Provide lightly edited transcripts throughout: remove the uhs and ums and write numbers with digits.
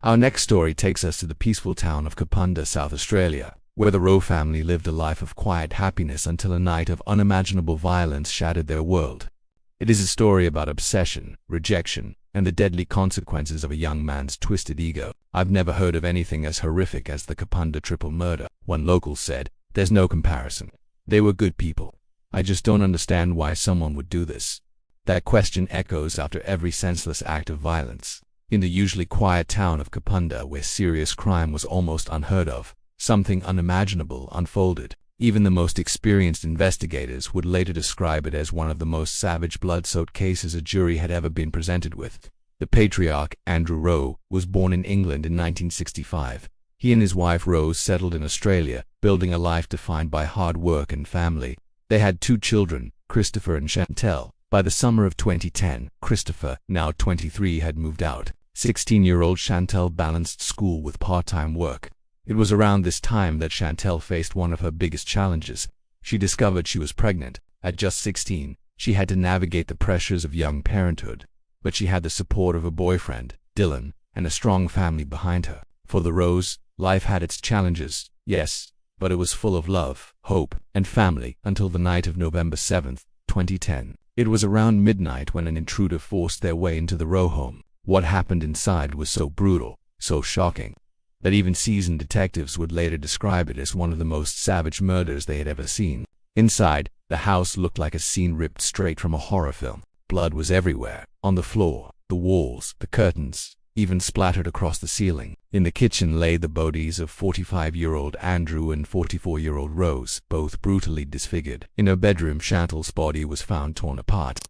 Our next story takes us to the peaceful town of Kapunda, South Australia, where the Rowe family lived a life of quiet happiness until a night of unimaginable violence shattered their world. It is a story about obsession, rejection, and the deadly consequences of a young man's twisted ego. "I've never heard of anything as horrific as the Kapunda triple murder," one local said. "There's no comparison. They were good people. I just don't understand why someone would do this." That question echoes after every senseless act of violence. In the usually quiet town of Kapunda, where serious crime was almost unheard of, something unimaginable unfolded. Even the most experienced investigators would later describe it as one of the most savage, blood-soaked cases a jury had ever been presented with. The patriarch, Andrew Rowe, was born in England in 1965. He and his wife Rose settled in Australia, building a life defined by hard work and family. They had 2 children, Christopher and Chantel. By the summer of 2010, Christopher, now 23, had moved out. 16-year-old Chantel balanced school with part-time work. It was around this time that Chantel faced one of her biggest challenges. She discovered she was pregnant. At just 16, she had to navigate the pressures of young parenthood. But she had the support of a boyfriend, Dylan, and a strong family behind her. For the Rose, life had its challenges, yes, but it was full of love, hope, and family until the night of November 7, 2010. It was around midnight when an intruder forced their way into the Rowe home. What happened inside was so brutal, so shocking, that even seasoned detectives would later describe it as one of the most savage murders they had ever seen. Inside, the house looked like a scene ripped straight from a horror film. Blood was everywhere, on the floor, the walls, the curtains, even splattered across the ceiling. In the kitchen lay the bodies of 45-year-old Andrew and 44-year-old Rose, both brutally disfigured. In her bedroom, Chantel's body was found torn apart.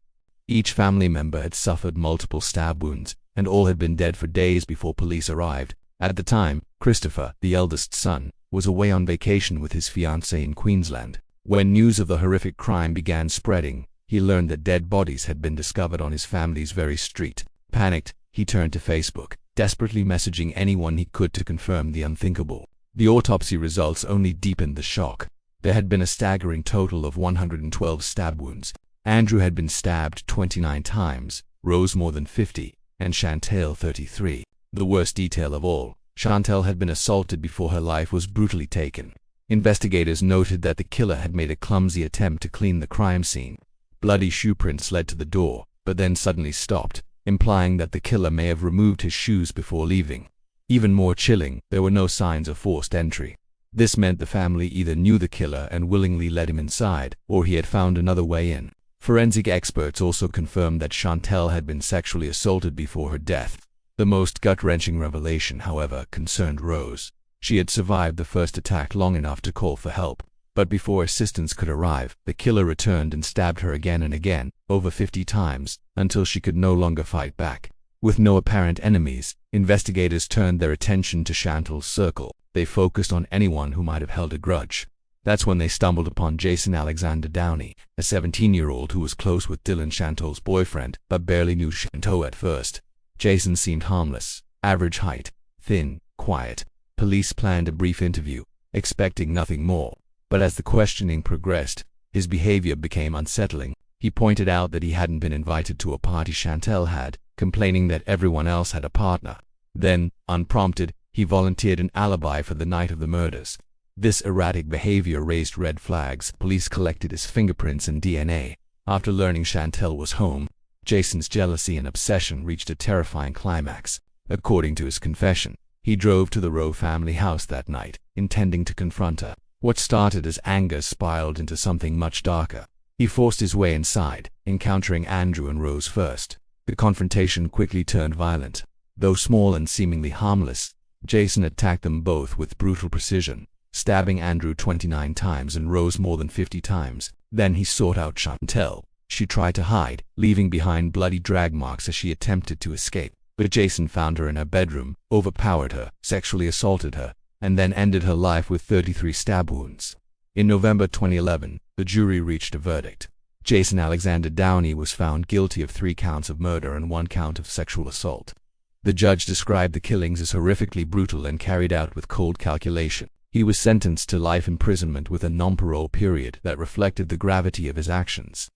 Each family member had suffered multiple stab wounds, and all had been dead for days before police arrived. At the time, Christopher, the eldest son, was away on vacation with his fiancée in Queensland. When news of the horrific crime began spreading, he learned that dead bodies had been discovered on his family's very street. Panicked, he turned to Facebook, desperately messaging anyone he could to confirm the unthinkable. The autopsy results only deepened the shock. There had been a staggering total of 112 stab wounds. Andrew had been stabbed 29 times, Rose more than 50, and Chantel 33. The worst detail of all, Chantel had been assaulted before her life was brutally taken. Investigators noted that the killer had made a clumsy attempt to clean the crime scene. Bloody shoe prints led to the door, but then suddenly stopped, implying that the killer may have removed his shoes before leaving. Even more chilling, there were no signs of forced entry. This meant the family either knew the killer and willingly let him inside, or he had found another way in. Forensic experts also confirmed that Chantel had been sexually assaulted before her death. The most gut-wrenching revelation, however, concerned Rose. She had survived the first attack long enough to call for help, but before assistance could arrive, the killer returned and stabbed her again and again, over 50 times, until she could no longer fight back. With no apparent enemies, investigators turned their attention to Chantel's circle. They focused on anyone who might have held a grudge. That's when they stumbled upon Jason Alexander Downey, a 17-year-old who was close with Dylan, Chantel's boyfriend, but barely knew Chantel at first. Jason seemed harmless, average height, thin, quiet. Police planned a brief interview, expecting nothing more. But as the questioning progressed, his behavior became unsettling. He pointed out that he hadn't been invited to a party Chantel had, complaining that everyone else had a partner. Then, unprompted, he volunteered an alibi for the night of the murders. This erratic behavior raised red flags. Police collected his fingerprints and DNA. After learning Chantel was home, Jason's jealousy and obsession reached a terrifying climax. According to his confession, he drove to the Rowe family house that night, intending to confront her. What started as anger spiraled into something much darker. He forced his way inside, encountering Andrew and Rose first. The confrontation quickly turned violent. Though small and seemingly harmless, Jason attacked them both with brutal precision, stabbing Andrew 29 times and Rose more than 50 times. Then he sought out Chantel. She tried to hide, leaving behind bloody drag marks as she attempted to escape. But Jason found her in her bedroom, overpowered her, sexually assaulted her, and then ended her life with 33 stab wounds. In November 2011, the jury reached a verdict. Jason Alexander Downey was found guilty of 3 counts of murder and 1 count of sexual assault. The judge described the killings as horrifically brutal and carried out with cold calculation. He was sentenced to life imprisonment with a non-parole period that reflected the gravity of his actions.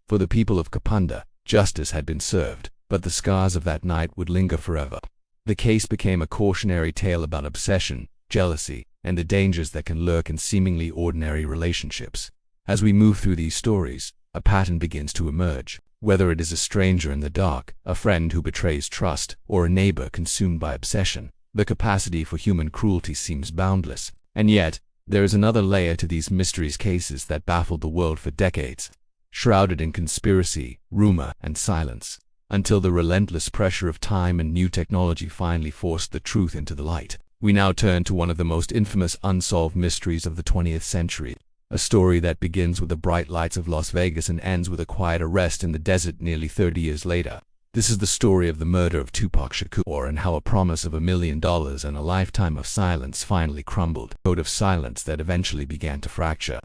For the people of Kapunda, justice had been served, but the scars of that night would linger forever. The case became a cautionary tale about obsession, jealousy, and the dangers that can lurk in seemingly ordinary relationships. As we move through these stories, a pattern begins to emerge. Whether it is a stranger in the dark, a friend who betrays trust, or a neighbor consumed by obsession, the capacity for human cruelty seems boundless. And yet, there is another layer to these mysteries, cases that baffled the world for decades, shrouded in conspiracy, rumor, and silence, until the relentless pressure of time and new technology finally forced the truth into the light. We now turn to one of the most infamous unsolved mysteries of the 20th century, a story that begins with the bright lights of Las Vegas and ends with a quiet arrest in the desert nearly 30 years later. This is the story of the murder of Tupac Shakur and how a promise of $1 million and a lifetime of silence finally crumbled, a code of silence that eventually began to fracture.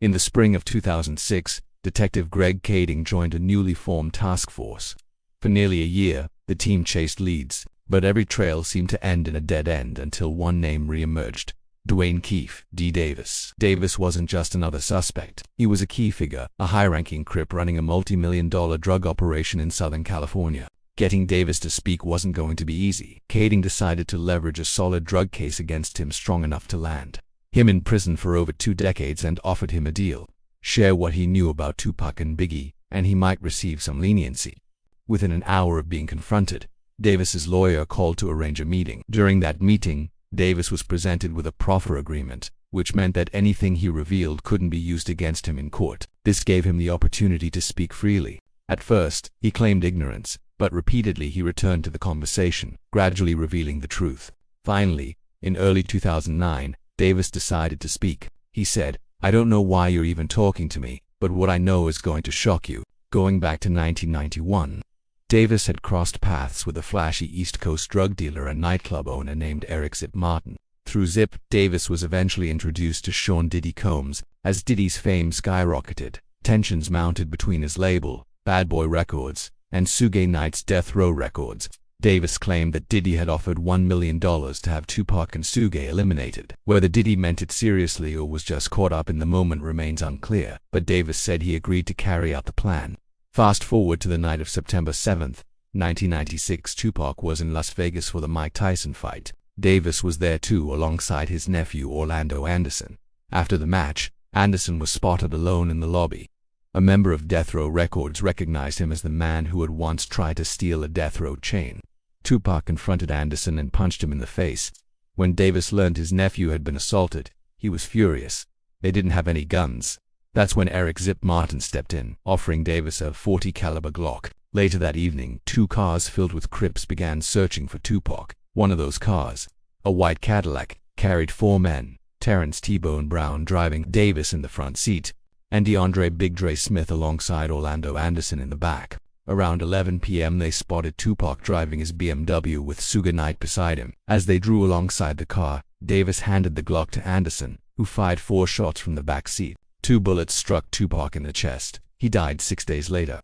In the spring of 2006, Detective Greg Kading joined a newly formed task force. For nearly a year, the team chased leads, but every trail seemed to end in a dead end until one name re-emerged: Dwayne Keefe, D. Davis. Davis wasn't just another suspect. He was a key figure, a high-ranking Crip running a multi-million-dollar drug operation in Southern California. Getting Davis to speak wasn't going to be easy. Kading decided to leverage a solid drug case against him strong enough to land him in prison for over 2 decades and offered him a deal: share what he knew about Tupac and Biggie, and he might receive some leniency. Within an hour of being confronted, Davis's lawyer called to arrange a meeting. During that meeting, Davis was presented with a proffer agreement, which meant that anything he revealed couldn't be used against him in court. This gave him the opportunity to speak freely. At first, he claimed ignorance, but repeatedly he returned to the conversation, gradually revealing the truth. Finally, in early 2009, Davis decided to speak. He said, "I don't know why you're even talking to me, but what I know is going to shock you." Going back to 1991, Davis had crossed paths with a flashy East Coast drug dealer and nightclub owner named Eric Zip Martin. Through Zip, Davis was eventually introduced to Sean Diddy Combs. As Diddy's fame skyrocketed, tensions mounted between his label, Bad Boy Records, and Suge Knight's Death Row Records. Davis claimed that Diddy had offered $1 million to have Tupac and Suge eliminated. Whether Diddy meant it seriously or was just caught up in the moment remains unclear, but Davis said he agreed to carry out the plan. Fast forward to the night of September 7, 1996. Tupac was in Las Vegas for the Mike Tyson fight. Davis was there too, alongside his nephew Orlando Anderson. After the match, Anderson was spotted alone in the lobby. A member of Death Row Records recognized him as the man who had once tried to steal a Death Row chain. Tupac confronted Anderson and punched him in the face. When Davis learned his nephew had been assaulted, he was furious. They didn't have any guns. That's when Eric Zip Martin stepped in, offering Davis a .40 caliber Glock. Later that evening, 2 cars filled with Crips began searching for Tupac. One of those cars, a white Cadillac, carried 4 men: Terrence T-Bone Brown driving, Davis in the front seat, and DeAndre Big Dre Smith alongside Orlando Anderson in the back. Around 11 p.m. they spotted Tupac driving his BMW with Suge Knight beside him. As they drew alongside the car, Davis handed the Glock to Anderson, who fired 4 shots from the back seat. 2 bullets struck Tupac in the chest. He died 6 days later.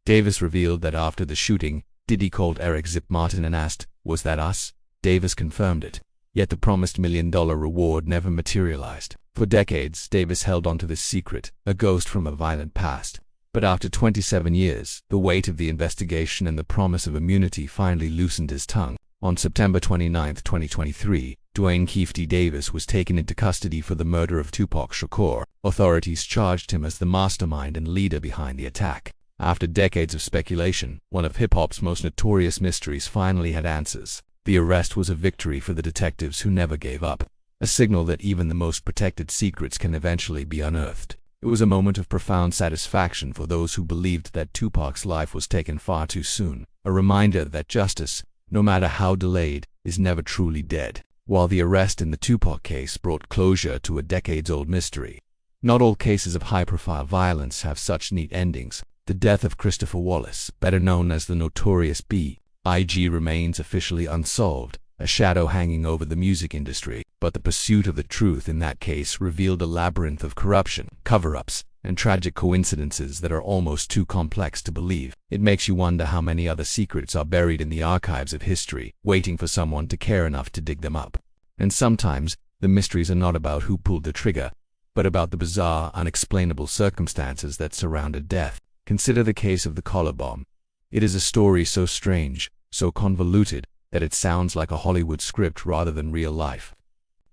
Davis revealed that after the shooting, Diddy called Eric Zip Martin and asked, "Was that us?" Davis confirmed it. Yet the promised $1 million reward never materialized. For decades, Davis held onto this secret, a ghost from a violent past. But after 27 years, the weight of the investigation and the promise of immunity finally loosened his tongue. On September 29, 2023, Dwayne Keefe D. Davis was taken into custody for the murder of Tupac Shakur. Authorities charged him as the mastermind and leader behind the attack. After decades of speculation, one of hip-hop's most notorious mysteries finally had answers. The arrest was a victory for the detectives who never gave up, a signal that even the most protected secrets can eventually be unearthed. It was a moment of profound satisfaction for those who believed that Tupac's life was taken far too soon, a reminder that justice, no matter how delayed, is never truly dead. While the arrest in the Tupac case brought closure to a decades-old mystery, not all cases of high-profile violence have such neat endings. The death of Christopher Wallace, better known as the Notorious B.I.G., remains officially unsolved, a shadow hanging over the music industry. But the pursuit of the truth in that case revealed a labyrinth of corruption, cover-ups, and tragic coincidences that are almost too complex to believe. It makes you wonder how many other secrets are buried in the archives of history, waiting for someone to care enough to dig them up. And sometimes, the mysteries are not about who pulled the trigger, but about the bizarre, unexplainable circumstances that surrounded death. Consider the case of the collar bomb. It is a story so strange, so convoluted, that it sounds like a Hollywood script rather than real life.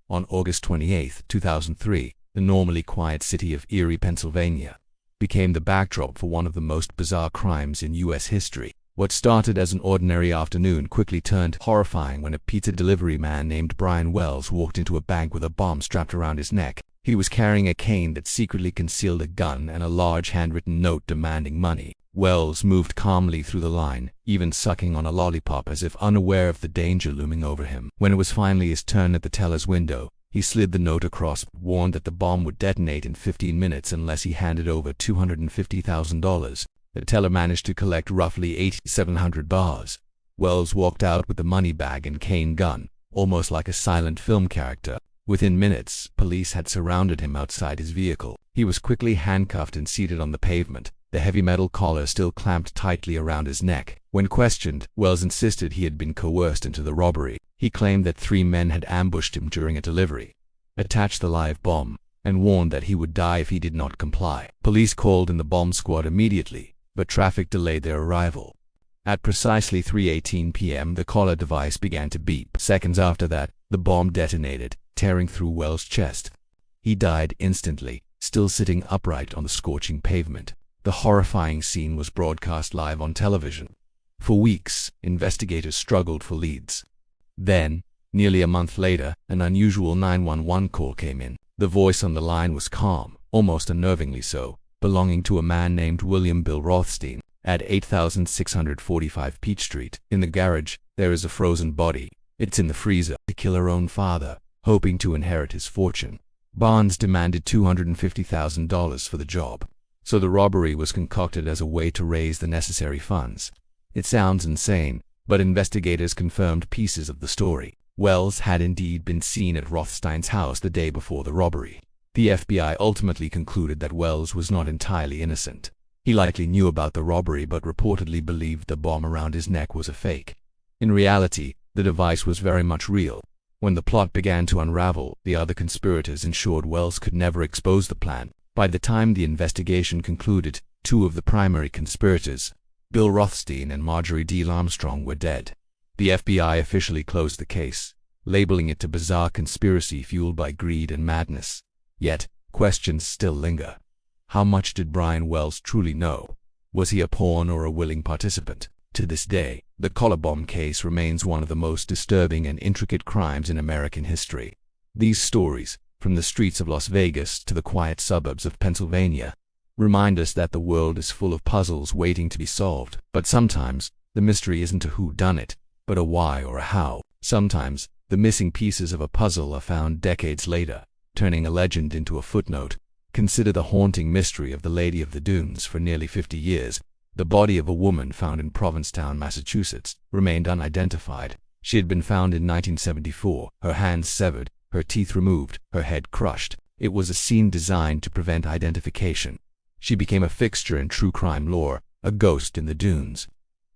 On August 28, 2003, the normally quiet city of Erie, Pennsylvania, became the backdrop for one of the most bizarre crimes in U.S. history. What started as an ordinary afternoon quickly turned horrifying when a pizza delivery man named Brian Wells walked into a bank with a bomb strapped around his neck. He was carrying a cane that secretly concealed a gun and a large handwritten note demanding money. Wells moved calmly through the line, even sucking on a lollipop as if unaware of the danger looming over him. When it was finally his turn at the teller's window, he slid the note across, warned that the bomb would detonate in 15 minutes unless he handed over $250,000. The teller managed to collect roughly $8,700. Wells walked out with the money bag and cane gun, almost like a silent film character. Within minutes, police had surrounded him outside his vehicle. He was quickly handcuffed and seated on the pavement, the heavy metal collar still clamped tightly around his neck. When questioned, Wells insisted he had been coerced into the robbery. He claimed that 3 men had ambushed him during a delivery, attached the live bomb, and warned that he would die if he did not comply. Police called in the bomb squad immediately, but traffic delayed their arrival. At precisely 3:18 p.m., the collar device began to beep. Seconds after that, the bomb detonated, tearing through Wells' chest. He died instantly, still sitting upright on the scorching pavement. The horrifying scene was broadcast live on television. For weeks, investigators struggled for leads. Then, nearly a month later, an unusual 911 call came in. The voice on the line was calm, almost unnervingly so, belonging to a man named William Bill Rothstein. At 8645 Peach Street, in the garage, there is a frozen body. It's in the freezer. To kill her own father, hoping to inherit his fortune. Barnes demanded $250,000 for the job, so the robbery was concocted as a way to raise the necessary funds. It sounds insane, but investigators confirmed pieces of the story. Wells had indeed been seen at Rothstein's house the day before the robbery. The FBI ultimately concluded that Wells was not entirely innocent. He likely knew about the robbery but reportedly believed the bomb around his neck was a fake. In reality, the device was very much real. When the plot began to unravel, the other conspirators ensured Wells could never expose the plan. By the time the investigation concluded, 2 of the primary conspirators, Bill Rothstein and Marjorie D. Armstrong, were dead. The FBI officially closed the case, labeling it a bizarre conspiracy fueled by greed and madness. Yet, questions still linger. How much did Brian Wells truly know? Was he a pawn or a willing participant? To this day, the collar bomb case remains one of the most disturbing and intricate crimes in American history. These stories, from the streets of Las Vegas to the quiet suburbs of Pennsylvania, remind us that the world is full of puzzles waiting to be solved. But sometimes, the mystery isn't a whodunit, but a why or a how. Sometimes, the missing pieces of a puzzle are found decades later, turning a legend into a footnote. Consider the haunting mystery of the Lady of the Dunes. For nearly 50 years, the body of a woman found in Provincetown, Massachusetts, remained unidentified. She had been found in 1974, her hands severed, her teeth removed, her head crushed. It was a scene designed to prevent identification. She became a fixture in true crime lore, a ghost in the dunes.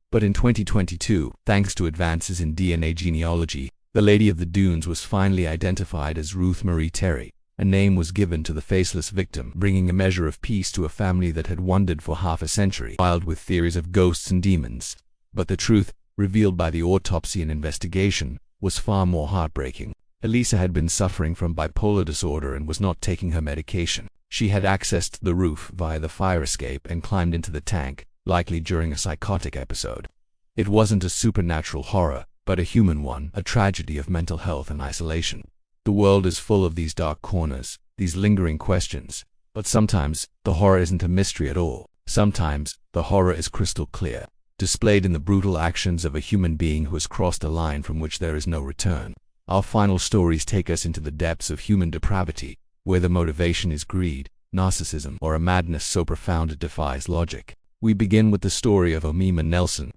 But in 2022, thanks to advances in DNA genealogy, the Lady of the Dunes was finally identified as Ruth Marie Terry. A name was given to the faceless victim, bringing a measure of peace to a family that had wondered for half a century, wild with theories of ghosts and demons. But the truth, revealed by the autopsy and investigation, was far more heartbreaking. Elisa had been suffering from bipolar disorder and was not taking her medication. She had accessed the roof via the fire escape and climbed into the tank, likely during a psychotic episode. It wasn't a supernatural horror, but a human one, a tragedy of mental health and isolation. The world is full of these dark corners, these lingering questions. But sometimes, the horror isn't a mystery at all. Sometimes, the horror is crystal clear, displayed in the brutal actions of a human being who has crossed a line from which there is no return. Our final stories take us into the depths of human depravity, where the motivation is greed, narcissism, or a madness so profound it defies logic. We begin with the story of Omima Nelson,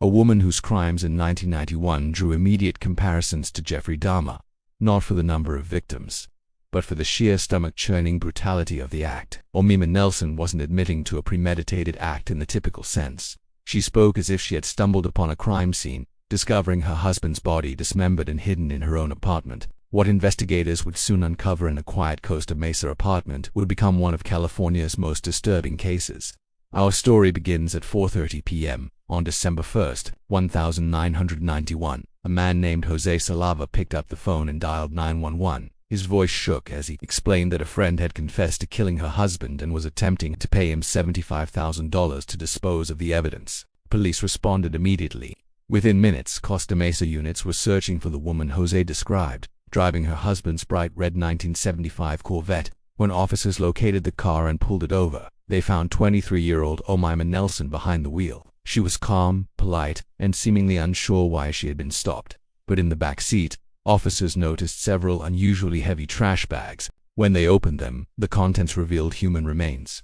a woman whose crimes in 1991 drew immediate comparisons to Jeffrey Dahmer. Not for the number of victims, but for the sheer stomach-churning brutality of the act. Omima Nelson wasn't admitting to a premeditated act in the typical sense. She spoke as if she had stumbled upon a crime scene, discovering her husband's body dismembered and hidden in her own apartment. What investigators would soon uncover in a quiet Costa Mesa apartment would become one of California's most disturbing cases. Our story begins at 4:30 p.m., On December 1st, 1991, a man named Jose Salava picked up the phone and dialed 911. His voice shook as he explained that a friend had confessed to killing her husband and was attempting to pay him $75,000 to dispose of the evidence. Police responded immediately. Within minutes, Costa Mesa units were searching for the woman Jose described, driving her husband's bright red 1975 Corvette. When officers located the car and pulled it over, they found 23-year-old Omaima Nelson behind the wheel. She was calm, polite, and seemingly unsure why she had been stopped. But in the back seat, officers noticed several unusually heavy trash bags. When they opened them, the contents revealed human remains.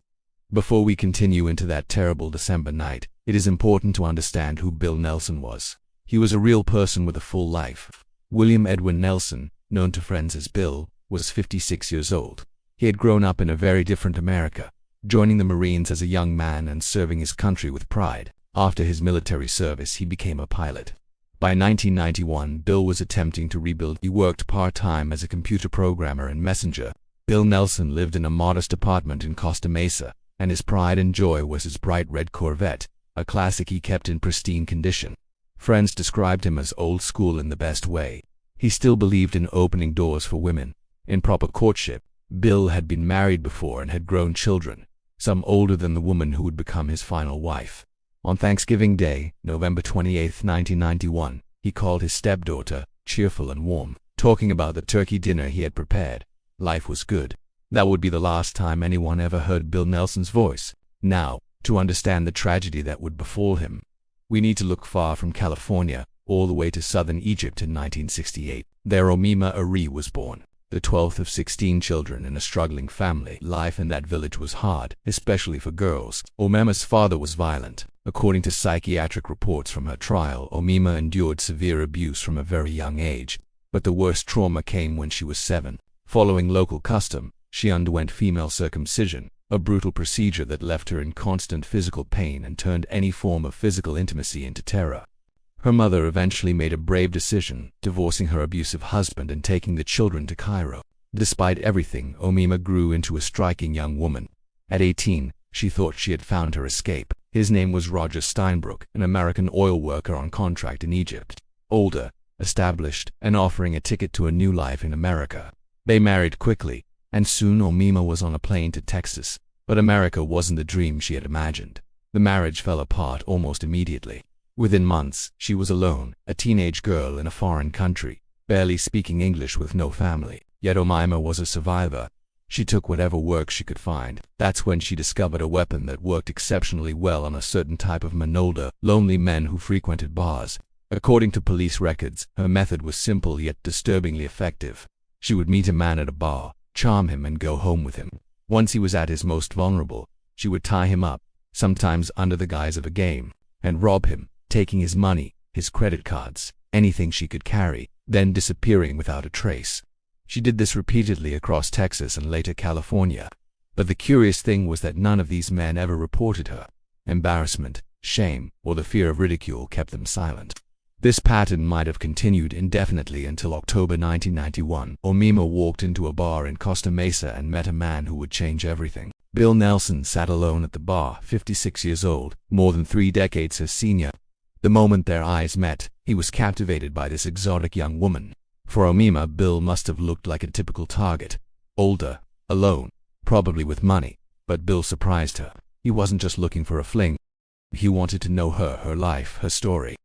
Before we continue into that terrible December night, it is important to understand who Bill Nelson was. He was a real person with a full life. William Edwin Nelson, known to friends as Bill, was 56 years old. He had grown up in a very different America, joining the Marines as a young man and serving his country with pride. After his military service, he became a pilot. By 1991, Bill was attempting to rebuild. He worked part-time as a computer programmer and messenger. Bill Nelson lived in a modest apartment in Costa Mesa, and his pride and joy was his bright red Corvette, a classic he kept in pristine condition. Friends described him as old school in the best way. He still believed in opening doors for women. In proper courtship, Bill had been married before and had grown children, some older than the woman who would become his final wife. On Thanksgiving Day, November 28, 1991, he called his stepdaughter, cheerful and warm, talking about the turkey dinner he had prepared. Life was good. That would be the last time anyone ever heard Bill Nelson's voice. Now, to understand the tragedy that would befall him, we need to look far from California, all the way to southern Egypt in 1968. There Omaima Ari was born, the 12th of 16 children in a struggling family. Life in that village was hard, especially for girls. Omaima's father was violent. According to psychiatric reports from her trial, Omaima endured severe abuse from a very young age, but the worst trauma came when she was 7. Following local custom, she underwent female circumcision, a brutal procedure that left her in constant physical pain and turned any form of physical intimacy into terror. Her mother eventually made a brave decision, divorcing her abusive husband and taking the children to Cairo. Despite everything, Omaima grew into a striking young woman. At 18, she thought she had found her escape. His name was Roger Steinbrook, an American oil worker on contract in Egypt. Older, established, and offering a ticket to a new life in America. They married quickly, and soon Omaima was on a plane to Texas. But America wasn't the dream she had imagined. The marriage fell apart almost immediately. Within months, she was alone, a teenage girl in a foreign country, barely speaking English with no family. Yet Omaima was a survivor. She took whatever work she could find. That's when she discovered a weapon that worked exceptionally well on a certain type of manolder, lonely men who frequented bars. According to police records, her method was simple yet disturbingly effective. She would meet a man at a bar, charm him and go home with him. Once he was at his most vulnerable, she would tie him up, sometimes under the guise of a game, and rob him, taking his money, his credit cards, anything she could carry, then disappearing without a trace. She did this repeatedly across Texas and later California. But the curious thing was that none of these men ever reported her. Embarrassment, shame, or the fear of ridicule kept them silent. This pattern might have continued indefinitely until October 1991. Omaima walked into a bar in Costa Mesa and met a man who would change everything. Bill Nelson sat alone at the bar, 56 years old, more than 3 decades her senior. The moment their eyes met, he was captivated by this exotic young woman. For Omaima, Bill must have looked like a typical target. Older, alone, probably with money. But Bill surprised her. He wasn't just looking for a fling. He wanted to know her, her life, her story.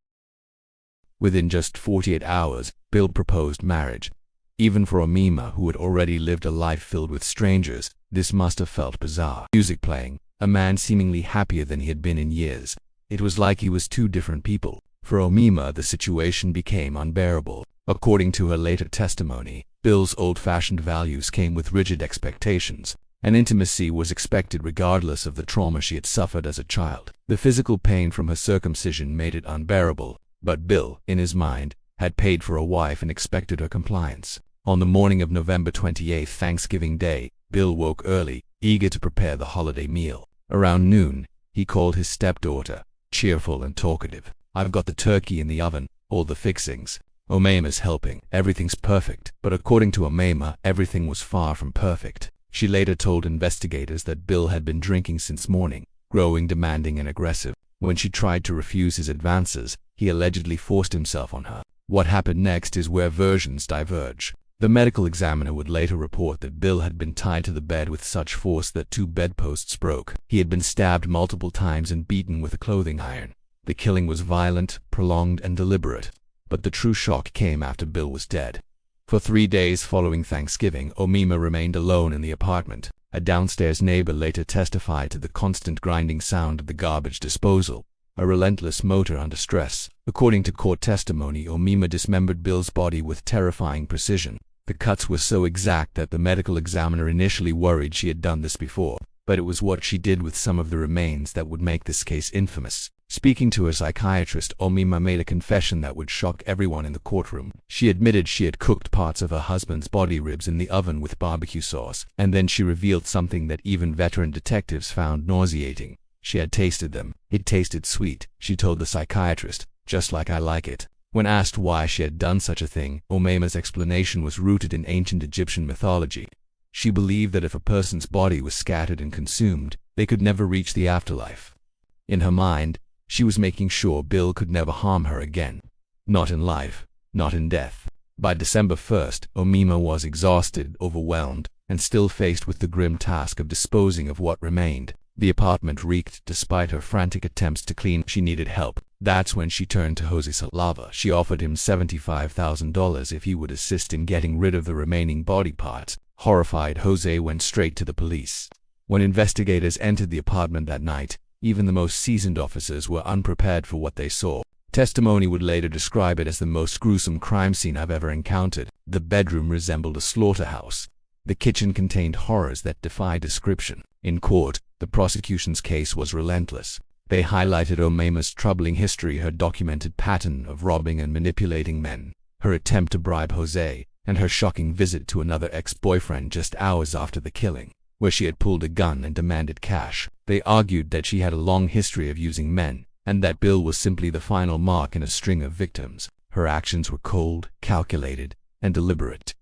Within just 48 hours, Bill proposed marriage. Even for Omaima, who had already lived a life filled with strangers, this must have felt bizarre. Music playing, a man seemingly happier than he had been in years. It was like he was 2 different people. For Omaima, the situation became unbearable. According to her later testimony, Bill's old-fashioned values came with rigid expectations, and intimacy was expected regardless of the trauma she had suffered as a child. The physical pain from her circumcision made it unbearable, but Bill, in his mind, had paid for a wife and expected her compliance. On the morning of November 28, Thanksgiving Day, Bill woke early, eager to prepare the holiday meal. Around noon, he called his stepdaughter, cheerful and talkative. "I've got the turkey in the oven, all the fixings. Omaima's helping. Everything's perfect." But according to Omaima, everything was far from perfect. She later told investigators that Bill had been drinking since morning, growing demanding and aggressive. When she tried to refuse his advances, he allegedly forced himself on her. What happened next is where versions diverge. The medical examiner would later report that Bill had been tied to the bed with such force that 2 bedposts broke. He had been stabbed multiple times and beaten with a clothing iron. The killing was violent, prolonged, and deliberate. But the true shock came after Bill was dead. For 3 days following Thanksgiving, Omima remained alone in the apartment. A downstairs neighbor later testified to the constant grinding sound of the garbage disposal, a relentless motor under stress. According to court testimony, Omima dismembered Bill's body with terrifying precision. The cuts were so exact that the medical examiner initially worried she had done this before, but it was what she did with some of the remains that would make this case infamous. Speaking to a psychiatrist, Omima made a confession that would shock everyone in the courtroom. She admitted she had cooked parts of her husband's body ribs in the oven with barbecue sauce, and then she revealed something that even veteran detectives found nauseating. She had tasted them. It tasted sweet, she told the psychiatrist, just like I like it. When asked why she had done such a thing, Omima's explanation was rooted in ancient Egyptian mythology. She believed that if a person's body was scattered and consumed, they could never reach the afterlife. In her mind, she was making sure Bill could never harm her again. Not in life, not in death. By December 1st, Omima was exhausted, overwhelmed, and still faced with the grim task of disposing of what remained. The apartment reeked despite her frantic attempts to clean. She needed help. That's when she turned to Jose Salava. She offered him $75,000 if he would assist in getting rid of the remaining body parts. Horrified, Jose went straight to the police. When investigators entered the apartment that night, even the most seasoned officers were unprepared for what they saw. Testimony would later describe it as the most gruesome crime scene I've ever encountered. The bedroom resembled a slaughterhouse. The kitchen contained horrors that defy description. In court, the prosecution's case was relentless. They highlighted Omima's troubling history, her documented pattern of robbing and manipulating men, her attempt to bribe Jose, and her shocking visit to another ex-boyfriend just hours after the killing, where she had pulled a gun and demanded cash. They argued that she had a long history of using men, and that Bill was simply the final mark in a string of victims. Her actions were cold, calculated, and deliberate.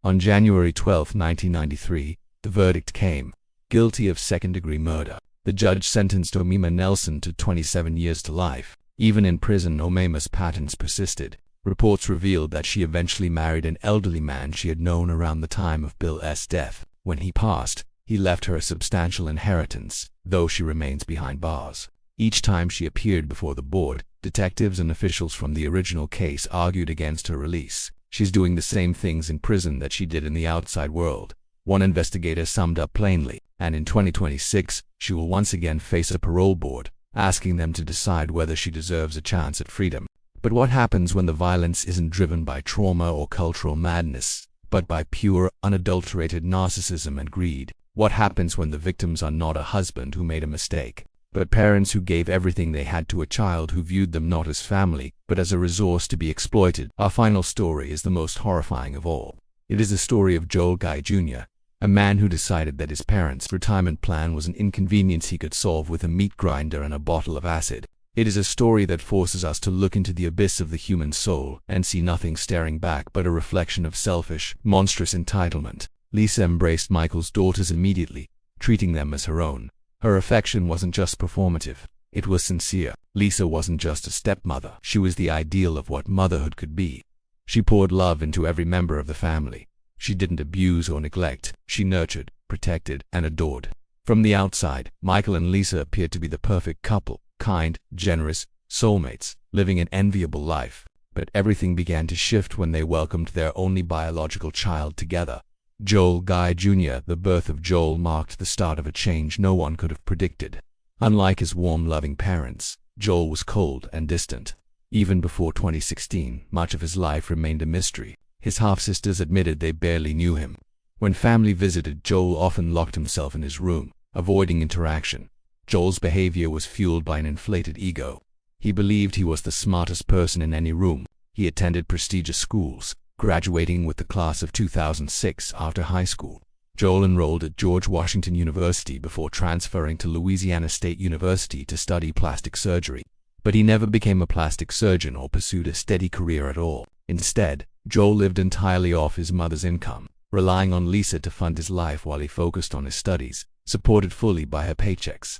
On January 12, 1993, the verdict came: guilty of second-degree murder. The judge sentenced Omima Nelson to 27 years to life. Even in prison, Omima's patterns persisted. Reports revealed that she eventually married an elderly man she had known around the time of Bill's death. When he passed, he left her a substantial inheritance, though she remains behind bars. Each time she appeared before the board, detectives and officials from the original case argued against her release. She's doing the same things in prison that she did in the outside world, one investigator summed up plainly, and in 2026, she will once again face a parole board, asking them to decide whether she deserves a chance at freedom. But what happens when the violence isn't driven by trauma or cultural madness, but by pure, unadulterated narcissism and greed? What happens when the victims are not a husband who made a mistake, but parents who gave everything they had to a child who viewed them not as family, but as a resource to be exploited? Our final story is the most horrifying of all. It is the story of Joel Guy Jr., a man who decided that his parents' retirement plan was an inconvenience he could solve with a meat grinder and a bottle of acid. It is a story that forces us to look into the abyss of the human soul and see nothing staring back but a reflection of selfish, monstrous entitlement. Lisa embraced Michael's daughters immediately, treating them as her own. Her affection wasn't just performative, it was sincere. Lisa wasn't just a stepmother, she was the ideal of what motherhood could be. She poured love into every member of the family. She didn't abuse or neglect, she nurtured, protected, and adored. From the outside, Michael and Lisa appeared to be the perfect couple, kind, generous, soulmates, living an enviable life. But everything began to shift when they welcomed their only biological child together. Joel Guy Jr. The birth of Joel marked the start of a change no one could have predicted. Unlike his warm, loving parents, Joel was cold and distant. Even before 2016, much of his life remained a mystery. His half-sisters admitted they barely knew him. When family visited, Joel often locked himself in his room, avoiding interaction. Joel's behavior was fueled by an inflated ego. He believed he was the smartest person in any room. He attended prestigious schools, graduating with the class of 2006 after high school. Joel enrolled at George Washington University before transferring to Louisiana State University to study plastic surgery. But he never became a plastic surgeon or pursued a steady career at all. Instead, Joel lived entirely off his mother's income, relying on Lisa to fund his life while he focused on his studies, supported fully by her paychecks.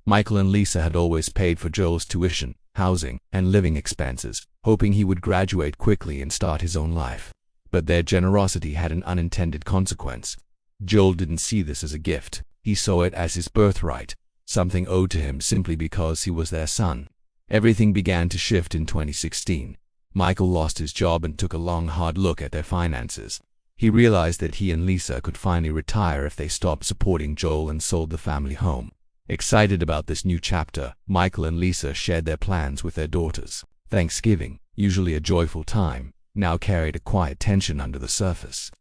Michael and Lisa had always paid for Joel's tuition, housing, and living expenses, hoping he would graduate quickly and start his own life. But their generosity had an unintended consequence. Joel didn't see this as a gift. He saw it as his birthright, something owed to him simply because he was their son. Everything began to shift in 2016. Michael lost his job and took a long, hard look at their finances. He realized that he and Lisa could finally retire if they stopped supporting Joel and sold the family home. Excited about this new chapter, Michael and Lisa shared their plans with their daughters. Thanksgiving, usually a joyful time, now carried a quiet tension under the surface.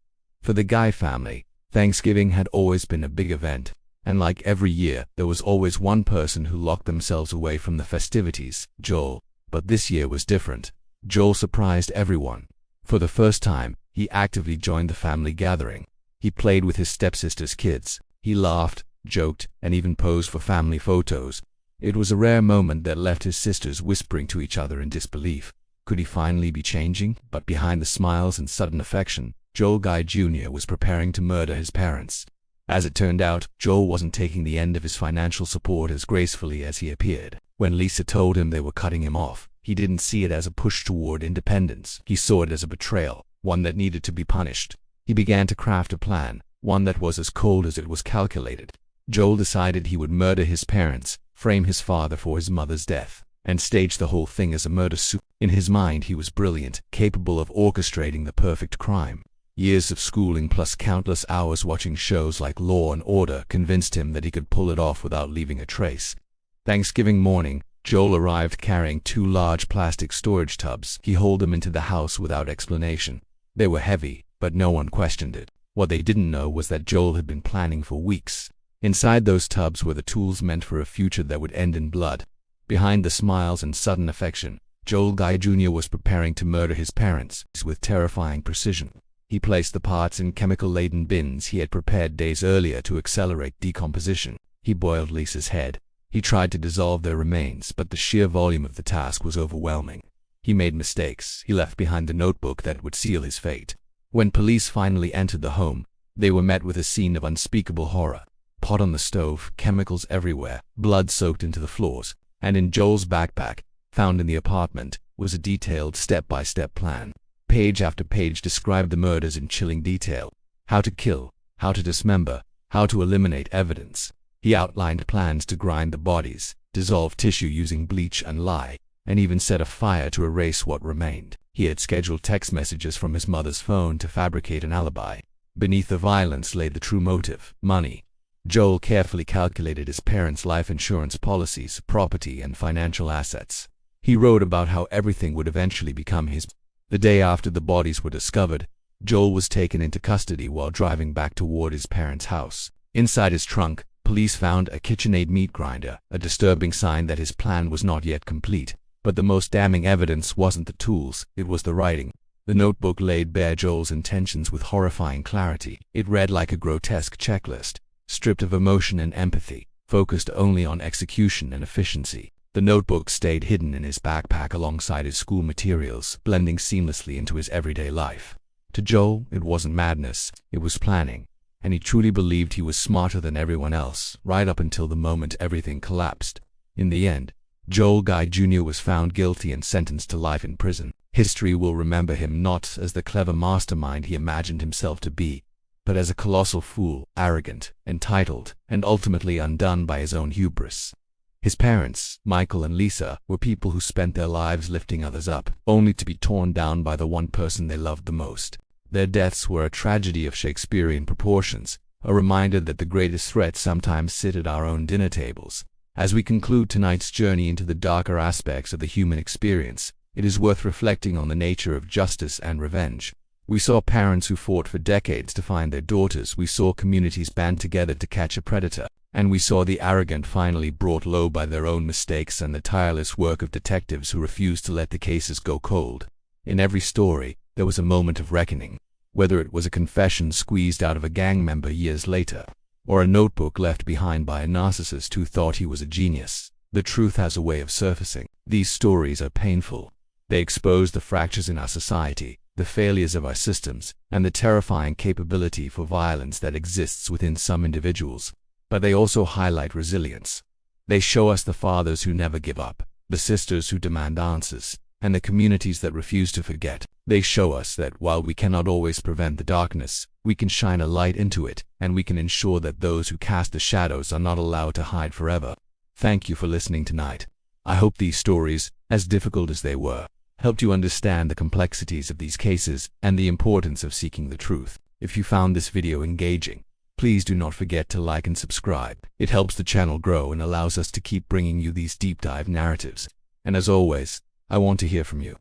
For the Guy family, Thanksgiving had always been a big event, and like every year, there was always one person who locked themselves away from the festivities, Joel. But this year was different. Joel surprised everyone. For the first time, he actively joined the family gathering. He played with his stepsister's kids. He laughed, joked, and even posed for family photos. It was a rare moment that left his sisters whispering to each other in disbelief. Could he finally be changing? But behind the smiles and sudden affection, Joel Guy Jr. was preparing to murder his parents. As it turned out, Joel wasn't taking the end of his financial support as gracefully as he appeared. When Lisa told him they were cutting him off, he didn't see it as a push toward independence. He saw it as a betrayal, one that needed to be punished. He began to craft a plan, one that was as cold as it was calculated. Joel decided he would murder his parents, frame his father for his mother's death, and stage the whole thing as a murder suit. In his mind, he was brilliant, capable of orchestrating the perfect crime. Years of schooling plus countless hours watching shows like Law and Order convinced him that he could pull it off without leaving a trace. Thanksgiving morning, Joel arrived carrying 2 large plastic storage tubs. He hauled them into the house without explanation. They were heavy, but no one questioned it. What they didn't know was that Joel had been planning for weeks. Inside those tubs were the tools meant for a future that would end in blood. Behind the smiles and sudden affection, Joel Guy Jr. was preparing to murder his parents with terrifying precision. He placed the parts in chemical-laden bins he had prepared days earlier to accelerate decomposition. He boiled Lisa's head. He tried to dissolve their remains, but the sheer volume of the task was overwhelming. He made mistakes. He left behind the notebook that would seal his fate. When police finally entered the home, they were met with a scene of unspeakable horror. Pot on the stove, chemicals everywhere, blood soaked into the floors, and in Joel's backpack, found in the apartment, was a detailed step-by-step plan. Page after page described the murders in chilling detail. How to kill, how to dismember, how to eliminate evidence. He outlined plans to grind the bodies, dissolve tissue using bleach and lye, and even set a fire to erase what remained. He had scheduled text messages from his mother's phone to fabricate an alibi. Beneath the violence lay the true motive: money. Joel carefully calculated his parents' life insurance policies, property, and financial assets. He wrote about how everything would eventually become his. The day after the bodies were discovered, Joel was taken into custody while driving back toward his parents' house. Inside his trunk, police found a KitchenAid meat grinder, a disturbing sign that his plan was not yet complete. But the most damning evidence wasn't the tools, it was the writing. The notebook laid bare Joel's intentions with horrifying clarity. It read like a grotesque checklist, stripped of emotion and empathy, focused only on execution and efficiency. The notebook stayed hidden in his backpack alongside his school materials, blending seamlessly into his everyday life. To Joel, it wasn't madness, it was planning, and he truly believed he was smarter than everyone else, right up until the moment everything collapsed. In the end, Joel Guy Jr. was found guilty and sentenced to life in prison. History will remember him not as the clever mastermind he imagined himself to be, but as a colossal fool, arrogant, entitled, and ultimately undone by his own hubris. His parents, Michael and Lisa, were people who spent their lives lifting others up, only to be torn down by the one person they loved the most. Their deaths were a tragedy of Shakespearean proportions, a reminder that the greatest threats sometimes sit at our own dinner tables. As we conclude tonight's journey into the darker aspects of the human experience, it is worth reflecting on the nature of justice and revenge. We saw parents who fought for decades to find their daughters, we saw communities band together to catch a predator, and we saw the arrogant finally brought low by their own mistakes and the tireless work of detectives who refused to let the cases go cold. In every story, there was a moment of reckoning, whether it was a confession squeezed out of a gang member years later, or a notebook left behind by a narcissist who thought he was a genius. The truth has a way of surfacing. These stories are painful. They expose the fractures in our society, the failures of our systems, and the terrifying capability for violence that exists within some individuals. But they also highlight resilience. They show us the fathers who never give up, the sisters who demand answers, and the communities that refuse to forget. They show us that while we cannot always prevent the darkness, we can shine a light into it, and we can ensure that those who cast the shadows are not allowed to hide forever. Thank you for listening tonight. I hope these stories, as difficult as they were, helped you understand the complexities of these cases and the importance of seeking the truth. If you found this video engaging, please do not forget to like and subscribe. It helps the channel grow and allows us to keep bringing you these deep dive narratives. And as always, I want to hear from you.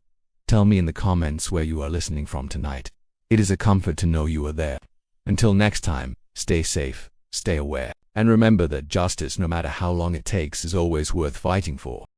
Tell me in the comments where you are listening from tonight. It is a comfort to know you are there. Until next time, stay safe, stay aware, and remember that justice, no matter how long it takes, is always worth fighting for.